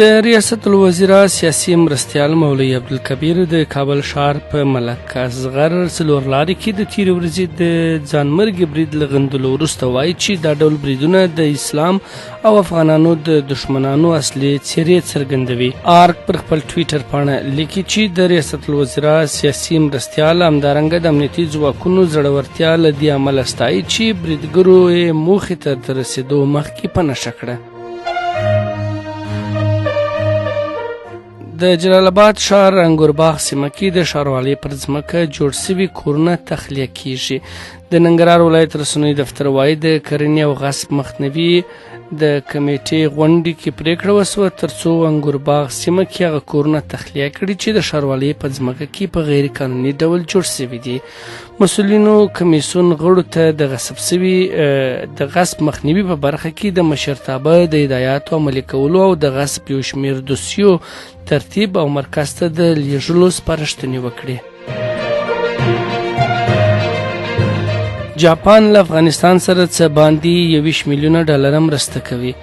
د ریاست الوزرا سیاسي مرستیال مولوي عبدالکبیر د کابل ښار په ملک اصغر څلور لارې کې د تېرې ورځې د ځانمرګي برید له غندلو وروسته وایي چې دا ډول بریدونه د اسلام او افغانانو د دښمنانو اصلي څېرې څرګندوي. آرک پر خپل ټویټر پاڼه لیکي چې د ریاست الوزرا سیاسي مرستیال همدارنګه د امنیتي ځواکونو زړورتیا له دې امله ستایي چې بریدګرو یې موخې ته د رسېدو مخکې په نښه کړه. د جلال آباد ښار انګورباغ سیمه کې د ښاروالۍ پر ځمکه جوړ سوي کورونه تخلیه کیږي. د ننګرهار ولایت رسنیو دفتر وایي د کرنې او غصب مخنیوي د کمیټې غونډې کې پریکړه وسوه ترڅو انګورباغ سیمه کې هغه کورونه تخلیه کړي چې د ښاروالۍ په ځمکه کې په غیر قانوني ډول جوړ سوي دي. مسؤلینو کمیسیون غړو ته د غصب سوي د غصب مخنیوي په برخه کې د مشرتابه د هدایاتو عملي کولو او د غصب یو شمېر دوسیو ترتیب او مرکز ته د لیږلو سپارښتنې وکړي. جاپان له افغانستان سره څه باندې 21 میلیونه ډالر مرسته کوي.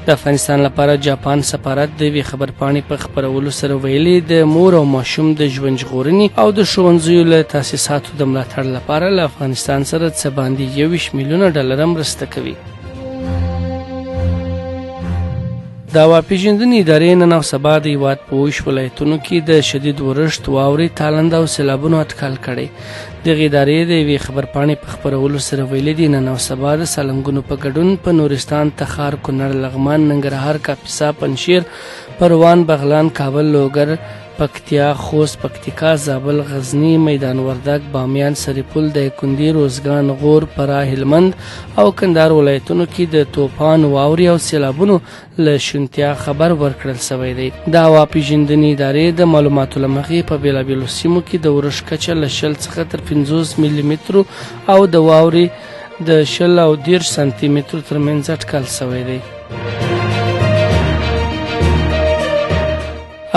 د افغانستان لپاره جاپان سفارت د یوې خبرپاڼې په خپرولو سره ویلي د مور او ماشوم د ژوند ژغورنې او د ښوونځیو له تاسیساتو د ملاتړ لپاره له افغانستان سره څه باندې 21 میلیونه ډالر مرسته کوي. د هوا پیژندنې ادارې نن او سبا د هېواد په 20 ولایتونو کې د شدید اورښت، واورې، تالنده او سیلابونو اټکل کړی. دغې ادارې د یوې خبرپاڼې په خپرولو سره ویلي دي نن او سبا د سالنګونو په ګډون په نورستان، تخار، کونړ، لغمان، ننګرهار، کاپیسا، پنجشیر، پروان، بغلان، کابل، لوګر، پکتیا، خوست، پکتیکا، زابل، غزنی، میدان وردګ، بامیان، سرپل، دایکنډي، روزګان، غور، فراه، هلمند او کندهار ولایتونو کې د طوفان، واورې او سیلابونو له شونتیا خبر ورکړل شوی دی. د هوا پیژندنې ادارې د معلوماتو له مخې په بېلابېلو سیمو کې د اورښت کچه له 0 څخه تر 50 ملي مترو او د واورې د 20 او 30 سانتي مترو ترمنځ اټکل شوی دی.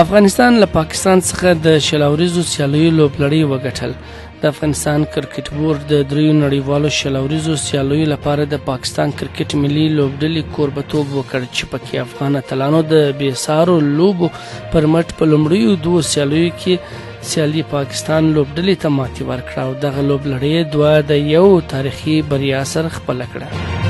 افغانستان له پاکستان څخه د شلوریزو سیالیو لوبلړۍ وګټل. د افغانستان کرکټ بورډ د 3 نړیوالو شلوریزو سیالیو لپاره د پاکستان کرکټ ملي لوبډلې کوربتوب وکړ چې پکې افغان اتلانو د بېسارو لوبو پر مټ په لومړیو 2 سیالیو کې سیالي پاکستان لوبډلې ته ماتې ورکړه او دغه لوبلړۍ 2 د یو تاریخي بریا سره خپله کړه.